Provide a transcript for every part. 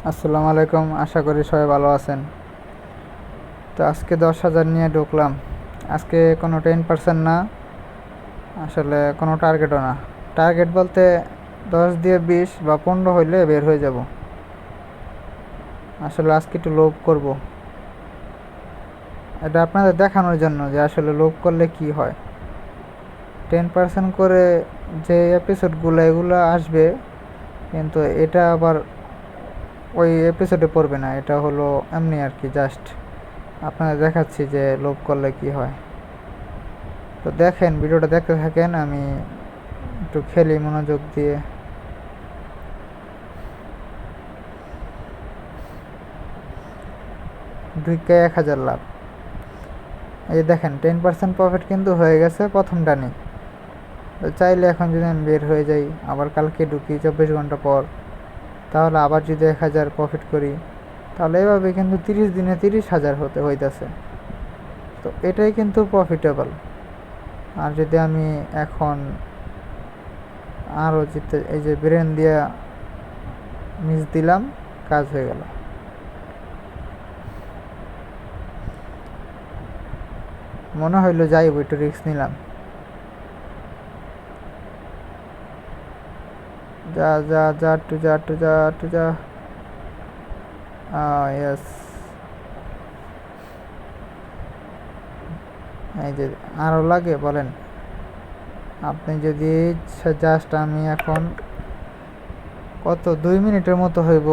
আসসালামু আলাইকুম, আশা করি সবাই ভালো আছেন। তো আজকে 10,000 নিয়ে ঢুকলাম। আজকে কোনো 10% না, আসলে কোনো টার্গেটও না। টার্গেট বলতে 10 দিয়ে 20 বা 15 হইলে বের হয়ে যাব। আসলে আজকে একটু লোভ করব, এটা আপনাদের দেখানোর জন্য যে আসলে লোভ করলে কি হয়। 10% করে যে এপিসোডগুলো এগুলো আসবে, কিন্তু এটা আবার ওই এপিসোডে পড়বে না। এটা হলো এমনি আর কি, জাস্ট আপনাদের দেখাচ্ছি যে লোভ করলে কি হয়। তো দেখেন, ভিডিওটা দেখতে থাকেন, আমি একটু খেলি মনোযোগ দিয়ে। ঢুকে 1,000 লাভ। এই দেখেন 10% প্রফিট কিন্তু হয়ে গেছে প্রথম টানে। তো চাইলে এখন যদি আমি বের হয়ে যাই, আবার কালকে ঢুকি 24 ঘন্টা পর, তাহলে আবার যদি 1,000 প্রফিট করি, তাহলে এভাবে কিন্তু 30 দিনে 30,000 হইতেছে। তো এটাই কিন্তু প্রফিটেবল। আর যদি আমি এখন আরও জিতে, এই যে ব্রেন দিয়ে মিস দিলাম, কাজ হয়ে গেল। মনে হইলো যাইব, একটু রিস্ক নিলাম। যা যা যা, টু যা টু যা টু যা। ইয়েস। এই যে আরও লাগে বলেন, আপনি যদি জাস্ট, আমি এখন কত 2 মিনিটের মতো হইব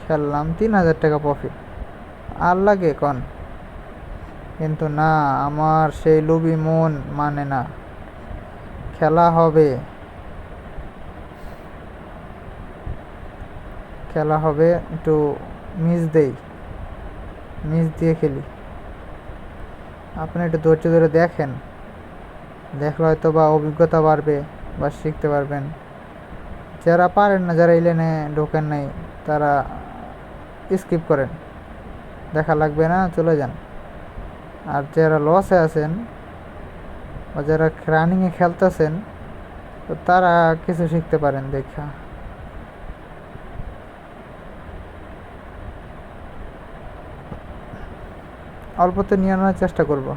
খেললাম, 3,000 টাকা প্রফিট। আর লাগে কন? কিন্তু না, আমার সেই লোভী মন মানে না, খেলা হবে, খেলা হবে। একটু মিস দেই, মিস দিয়ে খেলি। আপনি একটু ধৈর্য ধরে দেখেন, দেখলে হয়তো বা অভিজ্ঞতা বাড়বে বা শিখতে পারবেন। যারা পারেন না, যারা ইলেনে ঢোকেন নাই, তারা স্কিপ করেন, দেখা লাগবে না, চলে যান। আর যারা লসে আছেন বা যারা রানিংয়ে খেলতেছেন, তো তারা কিছু শিখতে পারেন দেখা। অল্পতে নিয়ে আনার চেষ্টা করব।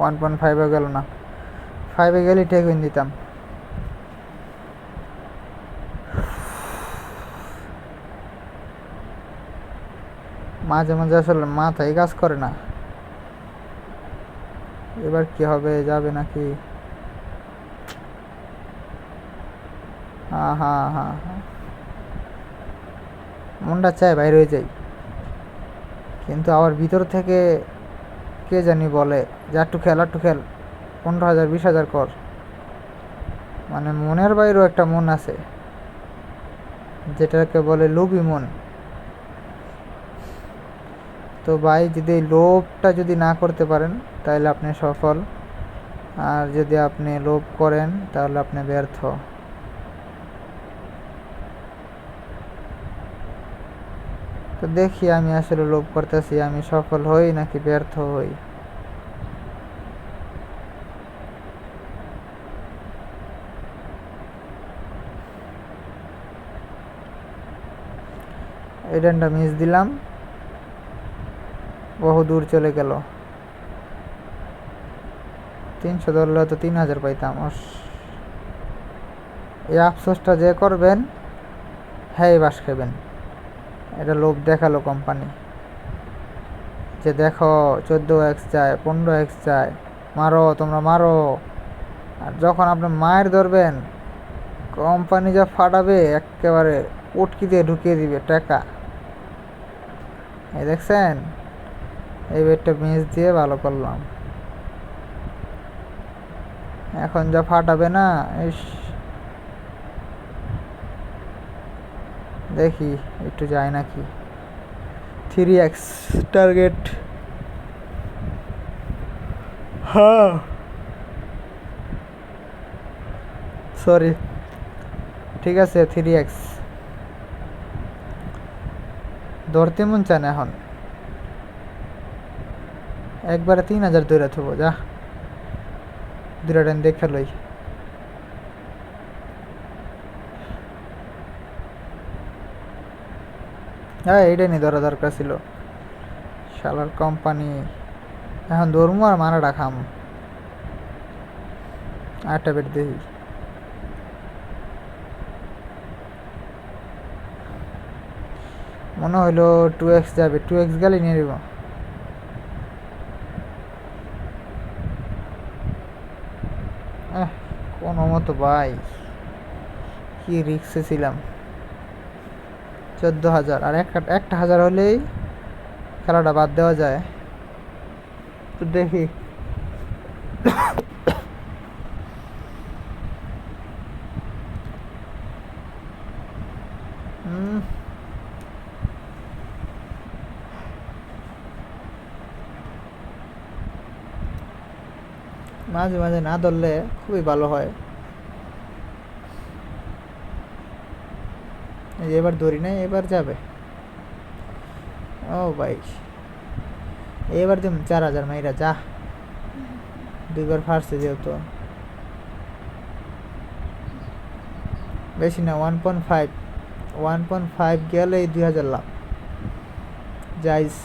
1.5 গেল না, 5 গেলে টেক উইন দিতাম। মাঝে মাঝে আসলে মাথায় কাজ করে না। এবার কি হবে, যাবে নাকি? হ্যাঁ হ্যাঁ হ্যাঁ হ্যাঁ, মনটা চায় বাইরে হয়ে যাই, কিন্তু আবার ভিতর থেকে কে জানি বলে যে একটু খেল, একটু খেল, 15,000 20,000 কর। মানে মনের বাইরেও একটা মন আছে, যেটাকে বলে লোভী মন। তো ভাই, যদি এই লোভটা যদি না করতে পারেন, তাহলে আপনি সফল। আর যদি আপনি লোভ করেন, তাহলে আপনি ব্যর্থ। তো দেখি আমি আসলে লোভ করতেছি, আমি সফল হই নাকি ব্যর্থ হই। এই ডানটা মিস দিলাম, বহু দূর চলে গেল। 300 ধরলে তো 3,000 পাইতাম। এই আফসোসটা যে করবেন, হ্যাঁ বাস খাবেন। এটা লোভ দেখালো কোম্পানি, যে দেখো 14x চায়, 15x চায়, মারো তোমরা মারো। আর যখন আপনি মায়ের ধরবেন, কোম্পানি যা ফাটাবে, একেবারে উটকি দিয়ে ঢুকিয়ে দিবে টাকা। এই দেখছেন, এই বেডটা মিস দিয়ে ভালো করলাম। এখন যা ফাটাবে না, ইস, দেখি একটু যায় নাকি। 3x target. হ্যাঁ, সরি, ঠিক আছে 3x। ধরতে মন চায় না এখন, একবারে 3,000 ধরে থবো যা। দুটা ট্রেন দেখে লই। হ্যাঁ এইটাই নি ধরা দরকার ছিল, শালার কোম্পানি। এখন ধরমু আর মারাটা খাম। আরেকটা বেট দেখি। মনে হইলো 2x যাবে, 2x গেলে নিয়ে নিব। কোনো মতো ভাই, কি রিক্সে ছিলাম। 14,000 আর একটা 1,000 হলেই খেলাটা বাদ দেওয়া যায়। তো দেখি। মাঝে মাঝে না ধরলে খুবই ভালো হয়। এবার ধরি নাই, এবার যাবে। ও ভাই, এবার দিম 4,000 মাইরা যা। দুইবার ফার্সে যেহেতু বেশি না, 1.5 গেলেই 2,000 লাভ। যাইস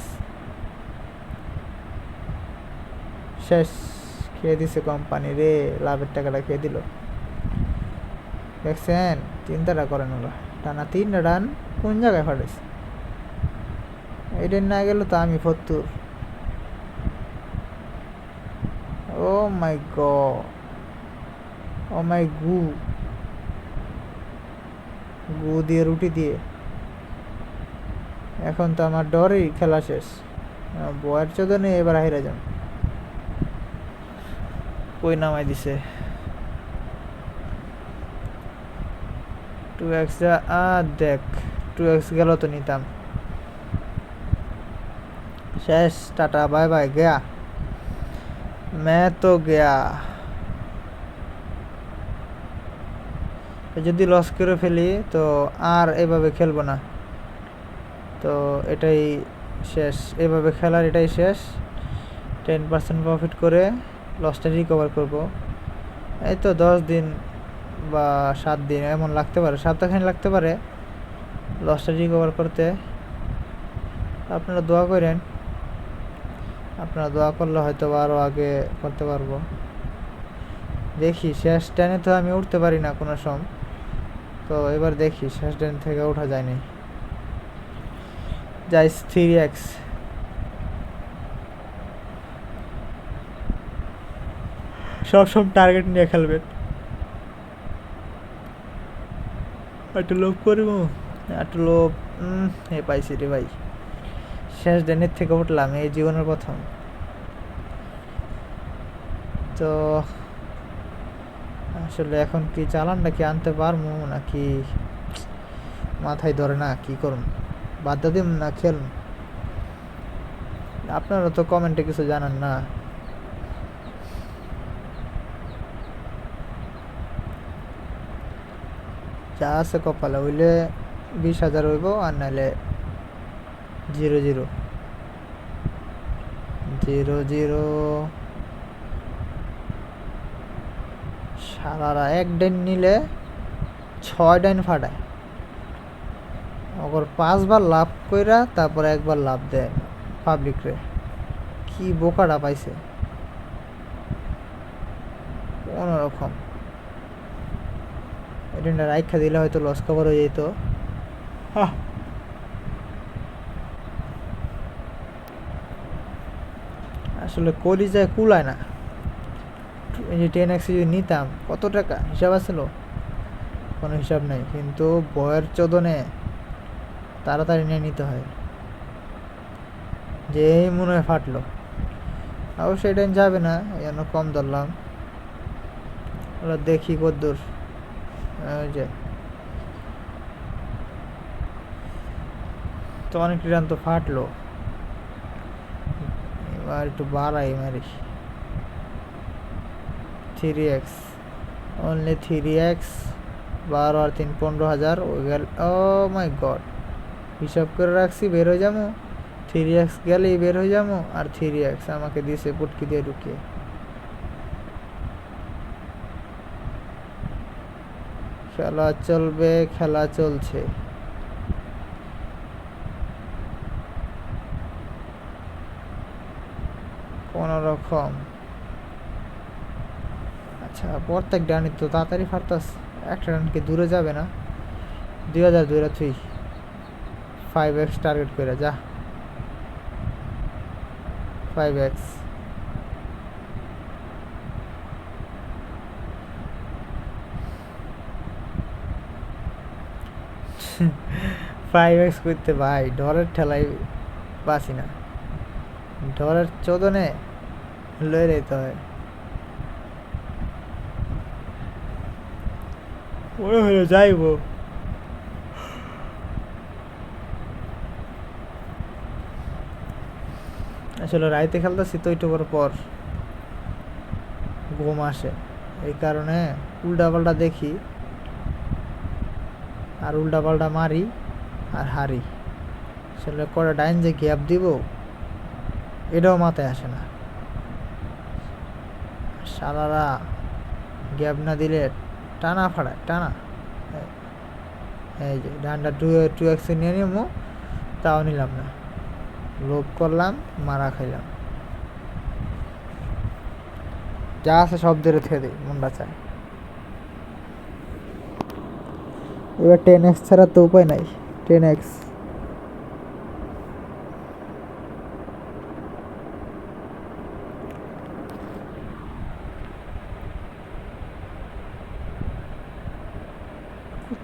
শেষ, খেয়ে দিছে কোম্পানি রে, লাভের টাকাটা খেয়ে দিল। দেখছেন 3টা করেন ওরা, টানা 3টা রান কোন জায়গায় ফাটাইছে। এইটা না গেল তো আমি 70। ও মাই গড, ও মাই গু দিয়ে রুটি দিয়ে। এখন তো আমার ডরেই খেলা শেষ। বয়ের চোদনে এবার হেরে যান। কই নামাই দিছে 2x। দেখ 2x গেল তো নিতাম। শেষ, টাটা বাই বাই, গয়া मैं तो गया। যদি লস করে ফেলি তো আর এভাবে খেলবো না, তো এটাই শেষ। এভাবে খেলার এটাই শেষ। 10% প্রফিট করে লসটা রিকভার করব। এই তো 10 দিন বা 7 দিন এমন লাগতে পারে, সপ্তাহখানি লাগতে পারে লসটা রিকভার করতে। আপনারা দোয়া করেন, আপনারা দোয়া করলে হয়তো আরও আগে করতে পারবো। দেখি, শেষ ট্রেনে তো আমি উঠতে পারি না কোনো সময়, তো এবার দেখি শেষ ট্রেন থেকে ওঠা যায়নি। যাই 3x। সবসময় টার্গেট নিয়ে খেলবেন। একটু লোভ করব, একটু লোভ। এ পাইছি রে ভাই, শেষ ট্রেনের থেকে উঠলাম এই জীবনের প্রথম। তো আসলে এখন কি চালানটা কি আনতে পারবো নাকি মাথায় ধরে না, কি করুন, বাদ দিম না খেলুন। আপনারা তো কমেন্টে কিছু জানান না। যা আছে কপালে হইলে 20,000 হইব, আর নাহলে 0-0। সারারা এক ডাইন নিলে 6 ডাইন ফাটায়। ওর 5 বার লাভ কইরা তারপর একবার লাভ দেয় পাবলিক রে। কি বোকাটা পাইছে কোনোরকম। এটা রাইখা দিলে হয়তো লস কভার হয়ে যেত। আসলে কলিজায় কুলায় না। এই যে 10x যদি নিতাম কত টাকা হিসাব আছিল, কোনো হিসাব নেই, কিন্তু বয়ের চোদনে তাড়াতাড়ি নিয়ে নিতে হয়। যেই মনে হয় ফাটলো, অবশ্যই এটা যাবে না, এই জন্য কম ধরলাম। ওরা দেখি কদ্দূর। ওই যে তো অনেক রান তো ফাটলো, এবার একটু বাড়াই মারি। 3x, only 3x। 12 আর 3 15,000 ও গেল। ও মাই গড, হিসাব করে রাখছি বের হয়ে যাবো। 3x গেলেই বের হয়ে যাবো, আর 3x আমাকে দিছে পুটকি দিয়ে ঢুকিয়ে। খেলা চলবে, খেলা চলছে। কোন রকম। আচ্ছা, প্রত্যেক ডানি তো তাড়াতাড়ি ফারতাস। একটা রান কি দূরে যাবে না? 2000 দূরে তুই 5x টার্গেট করে যা। 5x 5x করতে ভাই ডরের ঠেলাই বাসি না, ডরের চোদনে লয়ে যেতে হয়। মনে হলো যাইবো। আসলে রাইতে খেলতেছি তো একটু পর ঘুম আসে, এই কারণে উল্টা পাল্টা দেখি আর উল্টা পাল্টা মারি আর হারি। আসলে কটা ডাইন যে গ্যাপ দিব এটাও মাথায় আসে না। শালারা গ্যাপ না দিলে টানা ফাড়ায়, টানা। এই যে ডানটা 2x নিয়ে নিবো, তাও নিলাম না, লোভ করলাম, মারা খাইলাম। যা আছে সব ধরে থেকে দিই, মনটা চায়। এবার 10x ছাড়া তো উপায় নাই। 10x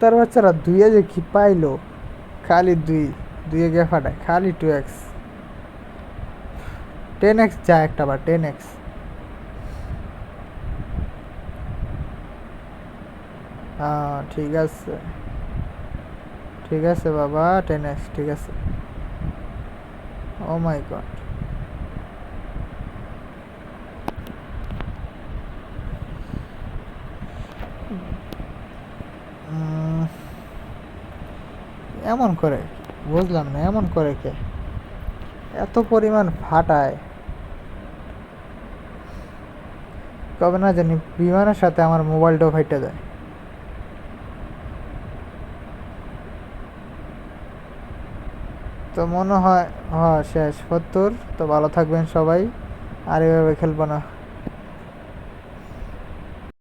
তার বাচ্চারা দুইয়ে যে কি পাইলো, খালি দুইয়ে গিয়ে ফাটায়, খালি 2x। 10x যা একটা বার 10x। হ্যাঁ ঠিক আছে, ঠিক আছে বাবা, 10x ঠিক আছে। ও মাই গড, এমন করে বুঝলাম না, এমন করে কে এত পরিমাণ ফাটায়? কবে না জানি বিমানের সাথে আমার মোবাইলটাও ফাইটে যায়। তো মনে হয় শেষ 70। তো ভালো থাকবেন সবাই, আর এভাবে খেলবো না।